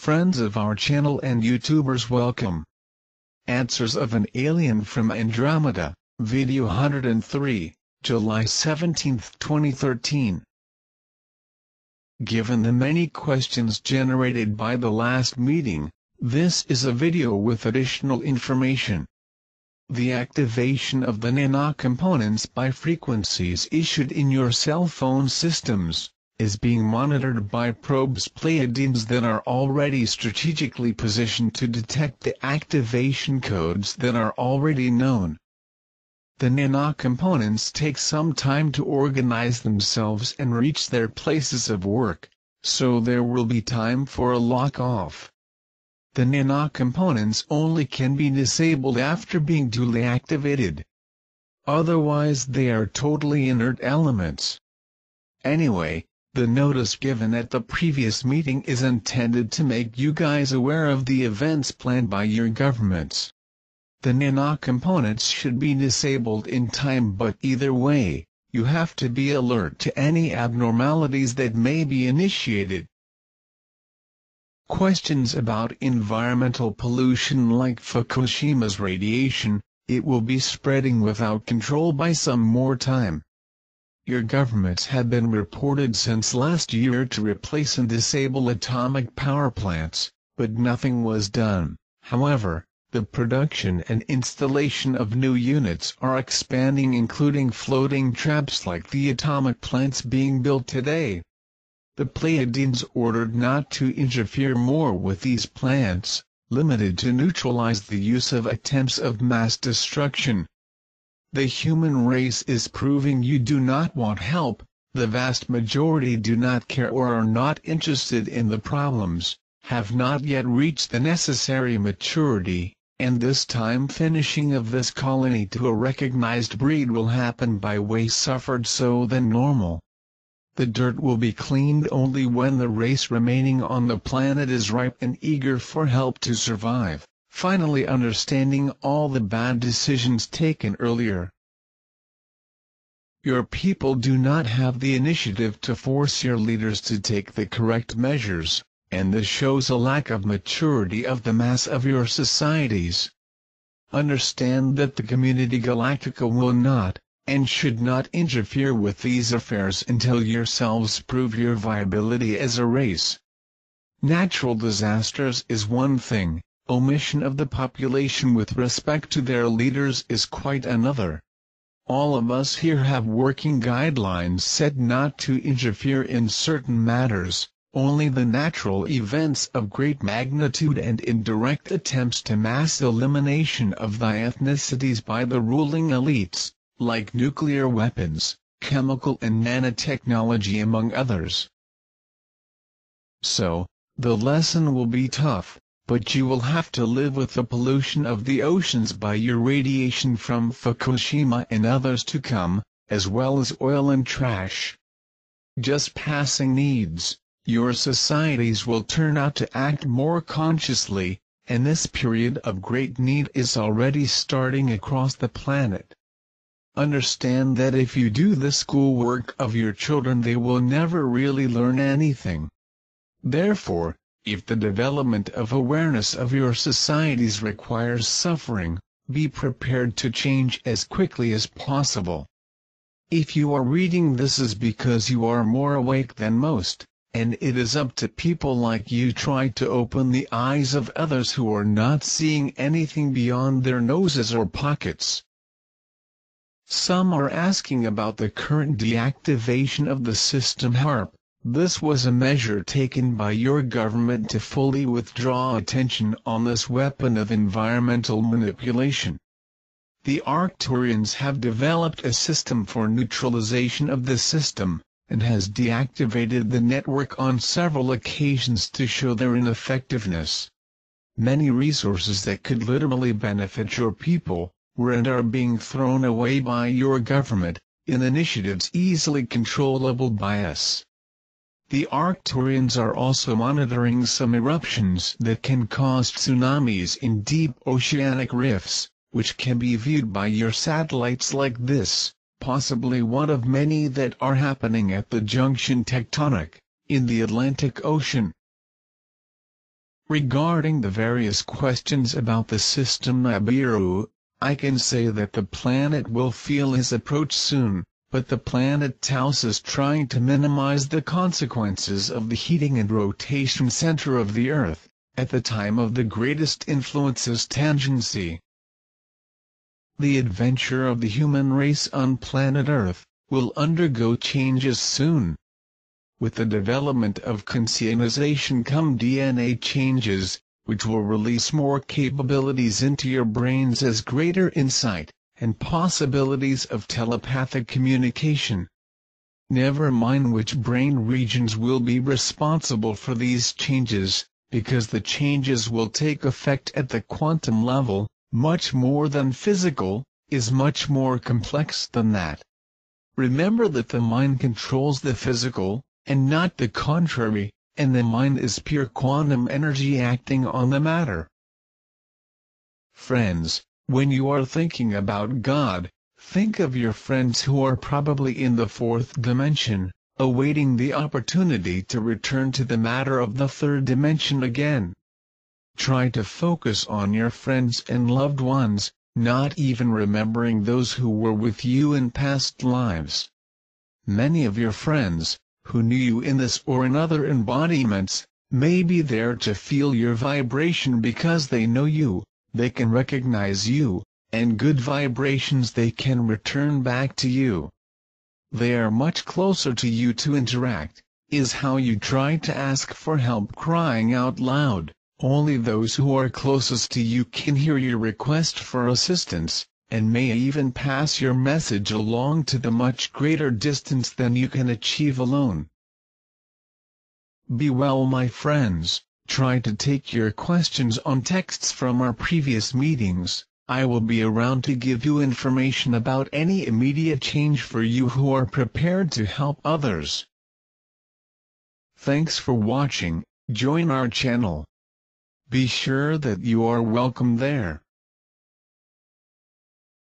Friends of our channel and YouTubers, welcome. Answers of an Alien from Andromeda, Video 103, July 17, 2013. Given the many questions generated by the last meeting, this is a video with additional information. The activation of the nanocomponents by frequencies issued in your cell phone systems is being monitored by probes Pleiadians that are already strategically positioned to detect the activation codes that are already known. The nanocomponents take some time to organize themselves and reach their places of work, so there will be time for a lock-off. The nanocomponents only can be disabled after being duly activated. Otherwise they are totally inert elements. Anyway, the notice given at the previous meeting is intended to make you guys aware of the events planned by your governments. The nanocomponents should be disabled in time, but either way, you have to be alert to any abnormalities that may be initiated. Questions about environmental pollution like Fukushima's radiation, it will be spreading without control by some more time. Your governments have been reported since last year to replace and disable atomic power plants, but nothing was done. However, the production and installation of new units are expanding, including floating traps like the atomic plants being built today. The Pleiadians ordered not to interfere more with these plants, limited to neutralize the use of attempts of mass destruction. The human race is proving you do not want help, the vast majority do not care or are not interested in the problems, have not yet reached the necessary maturity, and this time finishing of this colony to a recognized breed will happen by way suffered so than normal. The dirt will be cleaned only when the race remaining on the planet is ripe and eager for help to survive, finally understanding all the bad decisions taken earlier. Your people do not have the initiative to force your leaders to take the correct measures, and this shows a lack of maturity of the mass of your societies. Understand that the Community Galactica will not, and should not interfere with these affairs until yourselves prove your viability as a race. Natural disasters is one thing, omission of the population with respect to their leaders is quite another. All of us here have working guidelines set not to interfere in certain matters, only the natural events of great magnitude and indirect attempts to mass elimination of the ethnicities by the ruling elites, like nuclear weapons, chemical and nanotechnology among others. So, the lesson will be tough, but you will have to live with the pollution of the oceans by your radiation from Fukushima and others to come, as well as oil and trash. Just passing needs, your societies will turn out to act more consciously, and this period of great need is already starting across the planet. Understand that if you do the schoolwork of your children, they will never really learn anything. Therefore, if the development of awareness of your societies requires suffering, be prepared to change as quickly as possible. If you are reading this is because you are more awake than most, and it is up to people like you try to open the eyes of others who are not seeing anything beyond their noses or pockets. Some are asking about the current deactivation of the system HARP. This was a measure taken by your government to fully withdraw attention on this weapon of environmental manipulation. The Arcturians have developed a system for neutralization of the system, and has deactivated the network on several occasions to show their ineffectiveness. Many resources that could literally benefit your people were and are being thrown away by your government, in initiatives easily controllable by us. The Arcturians are also monitoring some eruptions that can cause tsunamis in deep oceanic rifts, which can be viewed by your satellites like this, possibly one of many that are happening at the junction tectonic, in the Atlantic Ocean. Regarding the various questions about the system Nibiru, I can say that the planet will feel his approach soon, but the planet Taos is trying to minimize the consequences of the heating and rotation center of the Earth, at the time of the greatest influence's tangency. The adventure of the human race on planet Earth will undergo changes soon. With the development of conscientization come DNA changes, which will release more capabilities into your brains as greater insight, and possibilities of telepathic communication. Never mind which brain regions will be responsible for these changes, because the changes will take effect at the quantum level, much more than physical, is much more complex than that. Remember that the mind controls the physical, and not the contrary, and the mind is pure quantum energy acting on the matter. Friends, when you are thinking about God, think of your friends who are probably in the fourth dimension, awaiting the opportunity to return to the matter of the third dimension again. Try to focus on your friends and loved ones, not even remembering those who were with you in past lives. Many of your friends, who knew you in this or in other embodiments, may be there to feel your vibration because they know you, they can recognize you, and good vibrations they can return back to you. They are much closer to you to interact, is how you try to ask for help crying out loud. Only those who are closest to you can hear your request for assistance, and may even pass your message along to the much greater distance than you can achieve alone. Be well, my friends. Try to take your questions on texts from our previous meetings. I will be around to give you information about any immediate change for you who are prepared to help others. Thanks for watching. Join our channel. Be sure that you are welcome there.